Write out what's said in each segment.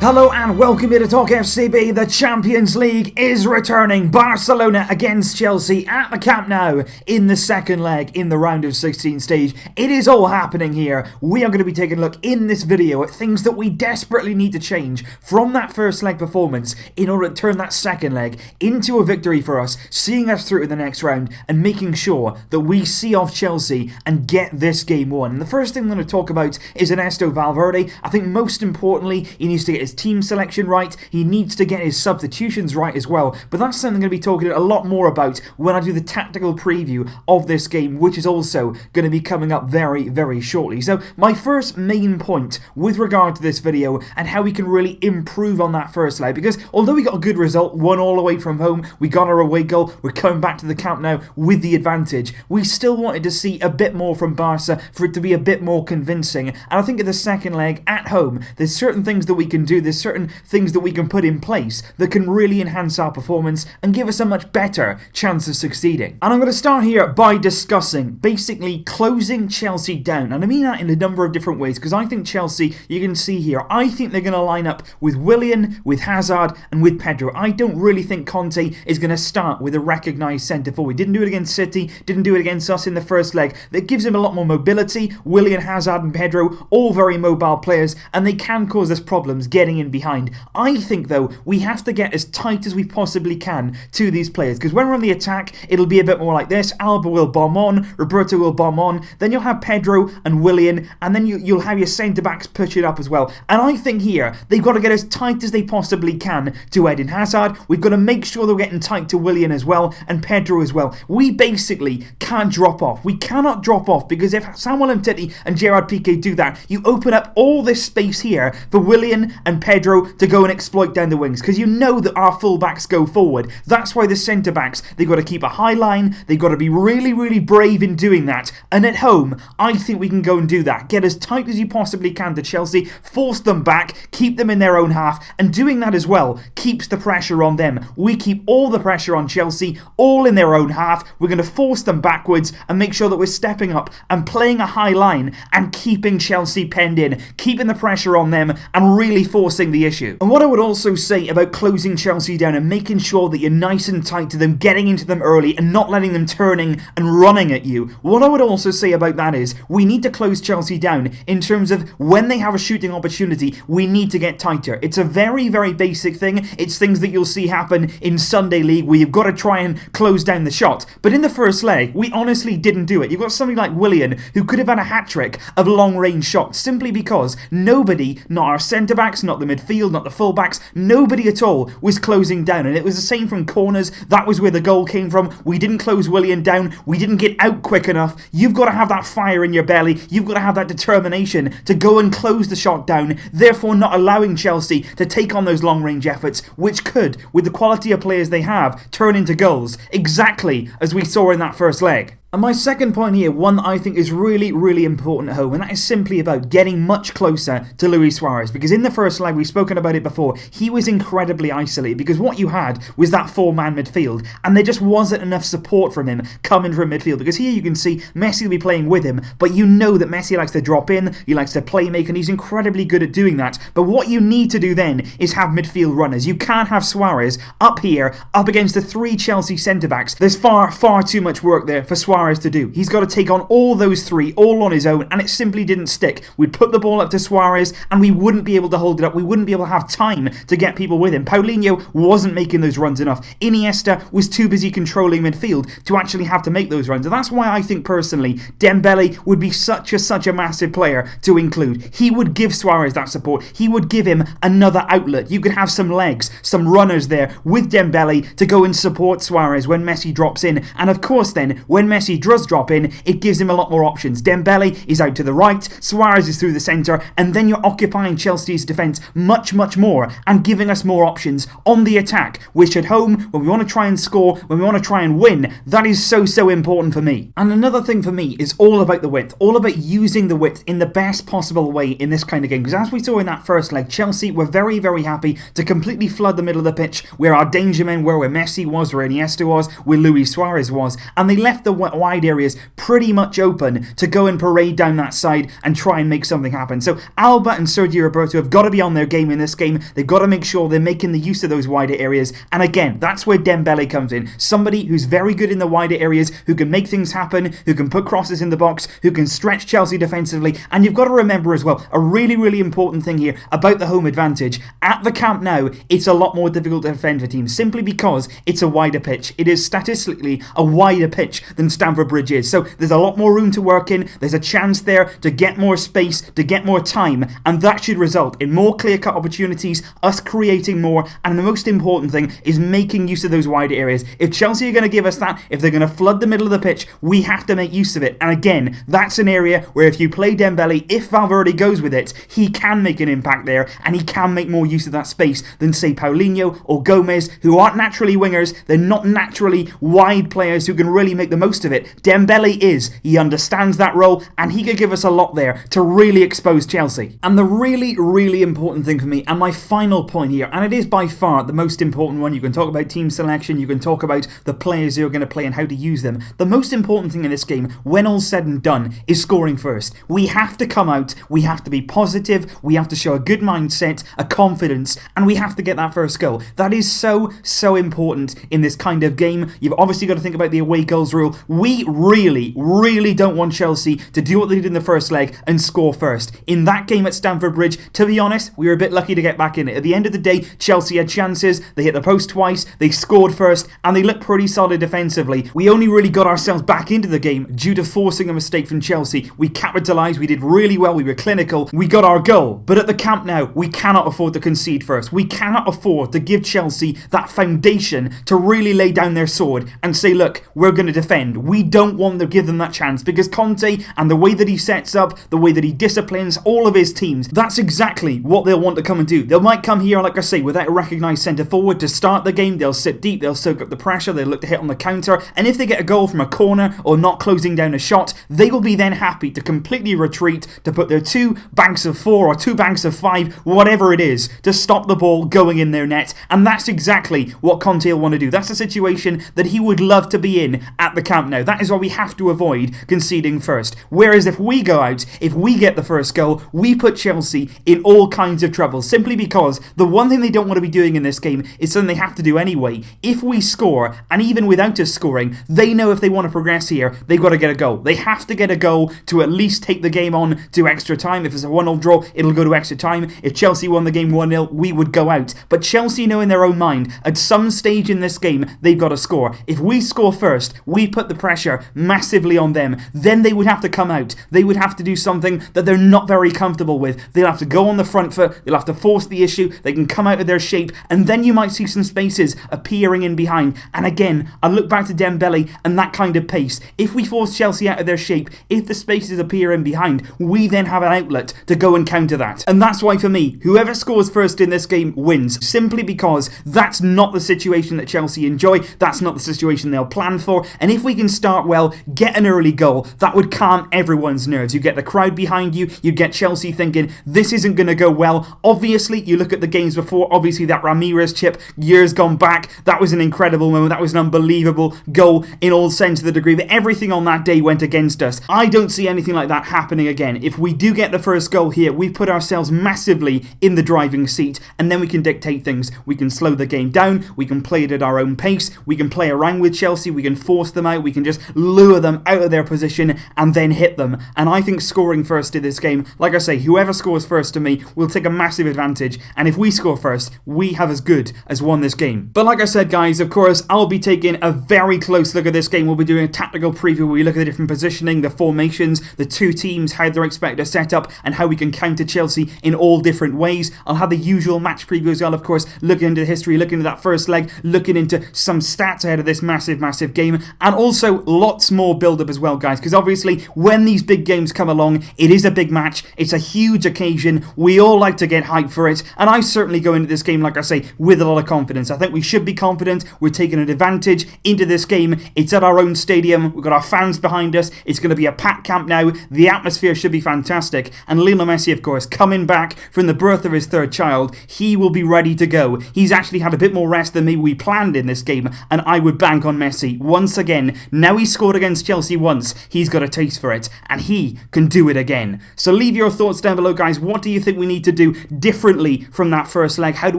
Hello and welcome here to Talk FCB. The Champions League is returning. Barcelona against Chelsea at the Camp Nou in the second leg in the round of 16 stage. It is all happening here. We are going to be taking a look in this video at things that we desperately need to change from that first leg performance in order to turn that second leg into a victory for us, seeing us through to the next round and making sure that we see off Chelsea and get this game won. And the first thing I'm going to talk about is Ernesto Valverde. I think most importantly, he needs to get his team selection right. He needs to get his substitutions right as well. But that's something I'm going to be talking a lot more about when I do the tactical preview of this game, which is also going to be coming up very, very shortly. So my first main point with regard to this video and how we can really improve on that first leg, because although we got a good result, 1-1 away from home, we got our away goal, we're coming back to the Camp Nou with the advantage, we still wanted to see a bit more from Barca for it to be a bit more convincing. And I think in the second leg at home, there's certain things that we can do, there's certain things that we can put in place that can really enhance our performance and give us a much better chance of succeeding. And I'm going to start here by discussing basically closing Chelsea down. And I mean that in a number of different ways, because I think Chelsea, you can see here, I think they're going to line up with Willian, with Hazard and with Pedro. I don't really think Conte is going to start with a recognised centre forward. Didn't do it against City, didn't do it against us in the first leg. That gives him a lot more mobility. Willian, Hazard and Pedro, all very mobile players, and they can cause us problems getting in behind. I think though we have to get as tight as we possibly can to these players, because when we're on the attack it'll be a bit more like this. Alba will bomb on, Roberto will bomb on, then you'll have Pedro and Willian, and then you'll have your centre backs push it up as well. And I think here they've got to get as tight as they possibly can to Eden Hazard. We've got to make sure they're getting tight to Willian as well and Pedro as well. We basically can't drop off. We cannot drop off, because if Samuel Umtiti and Gerard Piqué do that, you open up all this space here for Willian and Pedro to go and exploit down the wings, because you know that our full-backs go forward. That's why the centre-backs, they've got to keep a high line, they've got to be really, really brave in doing that. And at home, I think we can go and do that. Get as tight as you possibly can to Chelsea, force them back, keep them in their own half, and doing that as well keeps the pressure on them. We keep all the pressure on Chelsea, all in their own half. We're going to force them backwards and make sure that we're stepping up and playing a high line and keeping Chelsea penned in, keeping the pressure on them and really forcing the issue. And what I would also say about closing Chelsea down and making sure that you're nice and tight to them, getting into them early and not letting them turning and running at you, what I would also say about that is we need to close Chelsea down in terms of when they have a shooting opportunity, we need to get tighter. It's a very, very basic thing. It's things that you'll see happen in Sunday League where you've got to try and close down the shot. But in the first leg, we honestly didn't do it. You've got somebody like Willian who could have had a hat-trick of long-range shots simply because nobody, not our centre-backs, not the midfield, not the full-backs, nobody at all was closing down. And it was the same from corners. That was where the goal came from. We didn't close Willian down. We didn't get out quick enough. You've got to have that fire in your belly. You've got to have that determination to go and close the shot down, therefore not allowing Chelsea to take on those long-range efforts, which could, with the quality of players they have, turn into goals, exactly as we saw in that first leg. And my second point here, one that I think is really, really important at home, and that is simply about getting much closer to Luis Suárez. Because in the first leg, we've spoken about it before, he was incredibly isolated, because what you had was that four-man midfield, and there just wasn't enough support from him coming from midfield. Because here you can see Messi will be playing with him, but you know that Messi likes to drop in, he likes to play make, and he's incredibly good at doing that. But what you need to do then is have midfield runners. You can't have Suárez up here, up against the three Chelsea centre-backs. There's far, far too much work there for Suárez to do. He's got to take on all those three all on his own, and it simply didn't stick. We'd put the ball up to Suárez and we wouldn't be able to hold it up. We wouldn't be able to have time to get people with him. Paulinho wasn't making those runs enough. Iniesta was too busy controlling midfield to actually have to make those runs. And that's why I think personally Dembele would be such a massive player to include. He would give Suárez that support. He would give him another outlet. You could have some legs, some runners there with Dembele to go and support Suárez when Messi drops in. And of course then, when Messi does drop in, it gives him a lot more options. Dembele is out to the right, Suárez is through the centre, and then you're occupying Chelsea's defence much more and giving us more options on the attack, which at home, when we want to try and score, when we want to try and win, that is so important for me. And another thing for me is all about the width, all about using the width in the best possible way in this kind of game, because as we saw in that first leg, Chelsea were very happy to completely flood the middle of the pitch where our danger men were, where Messi was, where Iniesta was, where Luis Suárez was, and they left the wide area is pretty much open to go and parade down that side and try and make something happen. So Alba and Sergio Roberto have got to be on their game in this game. They've got to make sure they're making the use of those wider areas. And again, that's where Dembele comes in. Somebody who's very good in the wider areas, who can make things happen, who can put crosses in the box, who can stretch Chelsea defensively. And you've got to remember as well, a really, really important thing here about the home advantage. At the Camp Nou, it's a lot more difficult to defend for teams simply because it's a wider pitch. It is statistically a wider pitch than Stamford Bridge is. So there's a lot more room to work in. There's a chance there to get more space, to get more time, and that should result in more clear-cut opportunities, us creating more, and the most important thing is making use of those wider areas. If Chelsea are going to give us that, if they're going to flood the middle of the pitch, we have to make use of it. And again, that's an area where if you play Dembele, if Valverde goes with it, he can make an impact there, and he can make more use of that space than, say, Paulinho or Gomez, who aren't naturally wingers. They're not naturally wide players who can really make the most of it. Dembele is. He understands that role, and he could give us a lot there to really expose Chelsea. And the really, really important thing for me, and my final point here, and it is by far the most important one, you can talk about team selection, you can talk about the players who are going to play and how to use them. The most important thing in this game, when all's said and done, is scoring first. We have to come out, we have to be positive, we have to show a good mindset, a confidence, and we have to get that first goal. That is so, so important in this kind of game. You've obviously got to think about the away goals rule. We really, really don't want Chelsea to do what they did in the first leg and score first. In that game at Stamford Bridge, to be honest, we were a bit lucky to get back in it. At the end of the day, Chelsea had chances, they hit the post twice, they scored first, and they looked pretty solid defensively. We only really got ourselves back into the game due to forcing a mistake from Chelsea. We capitalised, we did really well, we were clinical, we got our goal. But at the Camp Nou, we cannot afford to concede first. We cannot afford to give Chelsea that foundation to really lay down their sword and say, look, we're going to defend. We don't want to give them that chance, because Conte and the way that he sets up, the way that he disciplines all of his teams, that's exactly what they'll want to come and do. They might come here, like I say, without a recognised centre forward to start the game. They'll sit deep, they'll soak up the pressure, they'll look to hit on the counter, and if they get a goal from a corner or not closing down a shot, they will be then happy to completely retreat, to put their 2 banks of 4 or 2 banks of 5, whatever it is, to stop the ball going in their net. And that's exactly what Conte will want to do. That's a situation that he would love to be in at the Camp Nou. That is why we have to avoid conceding first. Whereas if we go out, if we get the first goal, we put Chelsea in all kinds of trouble, simply because the one thing they don't want to be doing in this game is something they have to do anyway. If we score, and even without us scoring, they know if they want to progress here, they've got to get a goal. They have to get a goal to at least take the game on to extra time. If it's a 1-0 draw, it'll go to extra time. If Chelsea won the game 1-0, we would go out. But Chelsea know in their own mind, at some stage in this game, they've got to score. If we score first, we put the pressure massively on them. Then they would have to come out. They would have to do something that they're not very comfortable with. They'll have to go on the front foot. They'll have to force the issue. They can come out of their shape. And then you might see some spaces appearing in behind. And again, I look back to Dembele and that kind of pace. If we force Chelsea out of their shape, if the spaces appear in behind, we then have an outlet to go and counter that. And that's why for me, whoever scores first in this game wins. Simply because that's not the situation that Chelsea enjoy. That's not the situation they'll plan for. And if we can start well, get an early goal, that would calm everyone's nerves. You get the crowd behind you. You get Chelsea thinking, this isn't going to go well. Obviously, you look at the games before. Obviously, that Ramirez chip, years gone back, that was an incredible moment. That was an unbelievable goal in all sense of the degree. But everything on that day went against us. I don't see anything like that happening again. If we do get the first goal here, we put ourselves massively in the driving seat, and then we can dictate things. We can slow the game down. We can play it at our own pace. We can play around with Chelsea. We can force them out. We can just lure them out of their position and then hit them. And I think scoring first in this game, like I say, whoever scores first to me will take a massive advantage. And if we score first, we have as good as won this game. But like I said, guys, of course, I'll be taking a very close look at this game. We'll be doing a tactical preview where we look at the different positioning, the formations, the two teams, how they're expected to set up, and how we can counter Chelsea in all different ways. I'll have the usual match preview as well, of course, looking into the history, looking into that first leg, looking into some stats ahead of this massive game, and also lots more build-up as well, guys, because obviously when these big games come along, it is a big match, it's a huge occasion, we all like to get hyped for it, and I certainly go into this game, like I say, with a lot of confidence. I think we should be confident. We're taking an advantage into this game. It's at our own stadium, we've got our fans behind us, it's going to be a packed Camp Nou, the atmosphere should be fantastic, and Lionel Messi, of course, coming back from the birth of his third child, he will be ready to go. He's actually had a bit more rest than maybe we planned in this game, and I would bank on Messi once again, now Now he's scored against Chelsea once, he's got a taste for it, and he can do it again. So leave your thoughts down below, guys. What do you think we need to do differently from that first leg? How do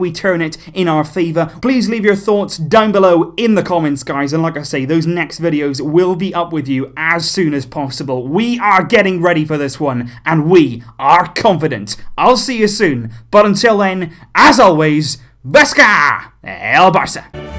we turn it in our favour? Please leave your thoughts down below in the comments, guys. And like I say, those next videos will be up with you as soon as possible. We are getting ready for this one, and we are confident. I'll see you soon, but until then, as always, Vesca El Barça!